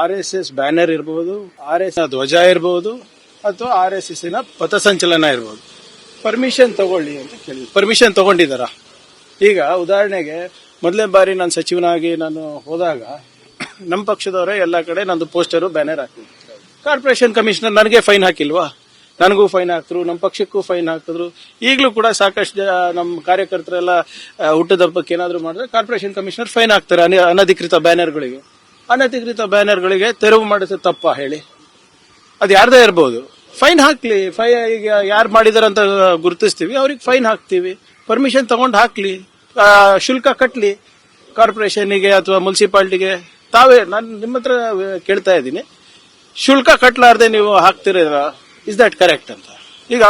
RSS banner ಇರಬಹುದು, RSS ಧ್ವಜ ಇರಬಹುದು, ಅಥವಾ RSS ಪಥಸಂಚಲನ ಇರಬಹುದು. ಪರ್ಮಿಷನ್ ತಗೊಳ್ಳಿ ಅಂತ ಕೇಳಿದ್ವಿ. ಪರ್ಮಿಷನ್ ತಗೊಂಡಿದ್ದಾರಾ? ಈಗ ಉದಾಹರಣೆಗೆ ಮೊದಲನೇ ಬಾರಿ ನಾನು ಸಚಿವನಾಗಿ ನಾನು ಹೋದಾಗ ನಮ್ಮ ಪಕ್ಷದವರೇ ಎಲ್ಲ ಕಡೆ ನಂದು ಪೋಸ್ಟರು ಬ್ಯಾನರ್ ಹಾಕಿದ್ರು. ಕಾರ್ಪೊರೇಷನ್ ಕಮಿಷನರ್ ನನಗೆ ಫೈನ್ ಹಾಕಿಲ್ವಾ? ನನಗೂ ಫೈನ್ ಹಾಕಿದ್ರು, ನಮ್ಮ ಪಕ್ಷಕ್ಕೂ ಫೈನ್ ಹಾಕಿದ್ರು. ಈಗಲೂ ಕೂಡ ಸಾಕಷ್ಟು ನಮ್ಮ ಕಾರ್ಯಕರ್ತರೆಲ್ಲ ಹುಟ್ಟದಬ್ಬಕ್ಕೆ ಏನಾದ್ರು ಮಾಡಿದ್ರೆ ಕಾರ್ಪೊರೇಷನ್ ಕಮಿಷನರ್ ಫೈನ್ ಹಾಕ್ತಾರೆ ಅನಧಿಕೃತ ಬ್ಯಾನರ್ಗಳಿಗೆ. ಅನಧಿಕೃತ ಬ್ಯಾನರ್ಗಳಿಗೆ ತೆರವು ಮಾಡಿದ್ರೆ ತಪ್ಪ ಹೇಳಿ? ಅದು ಯಾರ್ದೇ ಇರ್ಬೋದು, ಫೈನ್ ಹಾಕ್ಲಿ. ಈಗ ಯಾರು ಮಾಡಿದಾರಂತ ಗುರುತಿಸ್ತೀವಿ, ಅವ್ರಿಗೆ ಫೈನ್ ಹಾಕ್ತೀವಿ. ಪರ್ಮಿಷನ್ ತಗೊಂಡು ಹಾಕ್ಲಿ, ಶುಲ್ಕ ಕಟ್ಲಿ ಕಾರ್ಪೊರೇಷನ್ಗೆ ಅಥವಾ ಮುನ್ಸಿಪಾಲಿಟಿಗೆ. ತಾವೇ ನಾನು ನಿಮ್ಮ ಹತ್ರ ಕೇಳ್ತಾ ಇದ್ದೀನಿ, ಶುಲ್ಕ ಕಟ್ಲಾರ್ದೆ ನೀವು ಹಾಕ್ತಿರ, ಇಸ್ ದಟ್ ಕರೆಕ್ಟ್ ಅಂತ? ಈಗ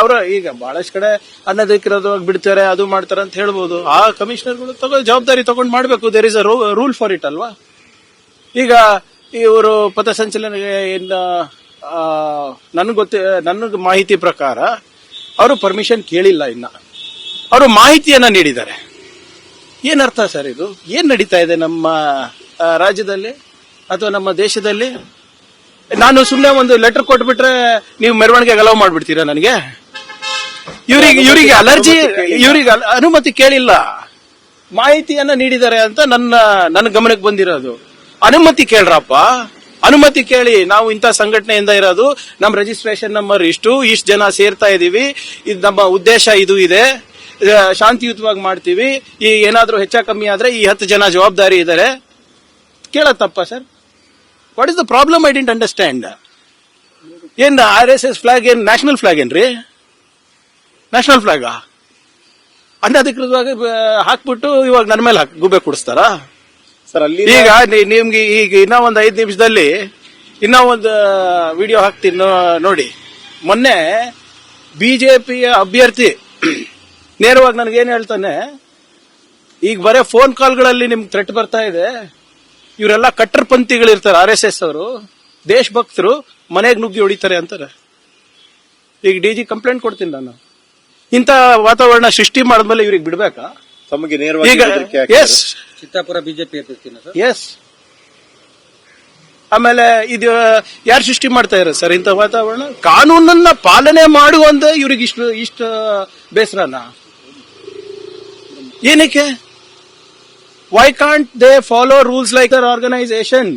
ಬಹಳಷ್ಟು ಕಡೆ ಅನಧಿಕೃತವಾಗಿ ಬಿಡ್ತಾರೆ, ಅದು ಮಾಡ್ತಾರೆ ಅಂತ ಹೇಳ್ಬೋದು. ಆ ಕಮಿಷನರ್ಗಳು ಜವಾಬ್ದಾರಿ ತಗೊಂಡು ಮಾಡಬೇಕು. There is a rule for it ಅಲ್ವಾ? ಈಗ ಇವರು ಪಥಸಂಚಲನೆಗೆ ನನಗೆ ಮಾಹಿತಿ ಪ್ರಕಾರ ಅವರು ಪರ್ಮಿಷನ್ ಕೇಳಿಲ್ಲ. ಇನ್ನ ಅವರು ಮಾಹಿತಿಯನ್ನ ನೀಡಿದ್ದಾರೆ. ಏನರ್ಥ ಸರ್ ಇದು? ಏನ್ ನಡೀತಾ ಇದೆ ನಮ್ಮ ರಾಜ್ಯದಲ್ಲಿ ಅಥವಾ ನಮ್ಮ ದೇಶದಲ್ಲಿ? ನಾನು ಸುಮ್ಮನೆ ಒಂದು ಲೆಟರ್ ಕೊಟ್ಬಿಟ್ರೆ ನೀವು ಮೆರವಣಿಗೆ ಅಲೌ ಮಾಡ್ಬಿಡ್ತೀರಾ ನನಗೆ? ಇವರಿಗೆ ಅಲರ್ಜಿ, ಇವರಿಗೆ ಅನುಮತಿ ಕೇಳಿಲ್ಲ, ಮಾಹಿತಿಯನ್ನ ನೀಡಿದ್ದಾರೆ ಅಂತ ನನ್ನ ಗಮನಕ್ಕೆ ಬಂದಿರೋದು. ಅನುಮತಿ ಕೇಳ್ರಪ್ಪ, ಅನುಮತಿ ಕೇಳಿ. ನಾವು ಇಂಥ ಸಂಘಟನೆಯಿಂದ ಇರೋದು, ನಮ್ಮ ರಿಜಿಸ್ಟ್ರೇಷನ್ ನಂಬರ್ ಇಷ್ಟು ಜನ ಸೇರ್ತಾ ಇದೀವಿ, ಇದು ನಮ್ಮ ಉದ್ದೇಶ, ಇದು ಇದೆ, ಶಾಂತಿಯುತವಾಗಿ ಮಾಡ್ತೀವಿ, ಈ ಏನಾದ್ರೂ ಹೆಚ್ಚ ಕಮ್ಮಿ ಆದ್ರೆ ಈ 10 ಜನ ಜವಾಬ್ದಾರಿ ಇದ್ದಾರೆ. ಕೇಳತ್ತಪ್ಪ sir? What is the problem? I didn't understand. ಏನ್ RSS ಫ್ಲಾಗ್ ಏನ್ ನ್ಯಾಷನಲ್ ಫ್ಲಾಗ್ ಏನ್ರಿ? ನ್ಯಾಷನಲ್ ಫ್ಲಾಗ್ ಅನಧಿಕೃತವಾಗಿ ಹಾಕ್ಬಿಟ್ಟು ಇವಾಗ ನನ್ನ ಮೇಲೆ ಗುಬ್ಬೆ ಕುಡಿಸ್ತಾರಾ ಸರ್? ಅಲ್ಲಿ ಈಗ ನಿಮ್ಗೆ ಈಗ ಇನ್ನೂ ಒಂದು 5 ನಿಮಿಷದಲ್ಲಿ ಇನ್ನೂ ಒಂದು ವಿಡಿಯೋ ಹಾಕ್ತೀನಿ ನೋಡಿ. ಮೊನ್ನೆ ಬಿಜೆಪಿಯ ಅಭ್ಯರ್ಥಿ ನೇರವಾಗಿ ನನಗೇನು ಹೇಳ್ತಾನೆ, ಈಗ ಬರೇ ಫೋನ್ ಕಾಲ್ಗಳಲ್ಲಿ ನಿಮ್ಗೆ ಥ್ರೆಟ್ ಬರ್ತಾ ಇದೆ, ಇವರೆಲ್ಲ ಕಟ್ಟರ್ಪಂಥಿಗಳಿರ್ತಾರೆ, RSS ಅವರು ದೇಶಭಕ್ತರು, ಮನೆಗೆ ನುಗ್ಗಿ ಹೊಡಿತಾರೆ ಅಂತಾರೆ. ಈಗ DG ಕಂಪ್ಲೇಂಟ್ ಕೊಡ್ತೀನಿ ನಾನು. ಇಂಥ ವಾತಾವರಣ ಸೃಷ್ಟಿ ಮಾಡಿದ್ಮೇಲೆ ಇವ್ರಿಗೆ ಬಿಡ್ಬೇಕಾ? ತಮಗೆ ನೇರವಾಗಿ ಎಸ್, ಚಿತ್ತಾಪುರ ಬಿಜೆಪಿ ಎಸ್. ಆಮೇಲೆ ಇದು ಯಾರು ಸೃಷ್ಟಿ ಮಾಡ್ತಾ ಇರೋ ಸರ್ ಇಂಥ ವಾತಾವರಣ? ಕಾನೂನನ್ನ ಪಾಲನೆ ಮಾಡುವಂತ ಇವ್ರಿಗೆ ಇಷ್ಟು ಬೇಸರನ? ಏನಕ್ಕೆ? Why can't they follow rules like their organisation?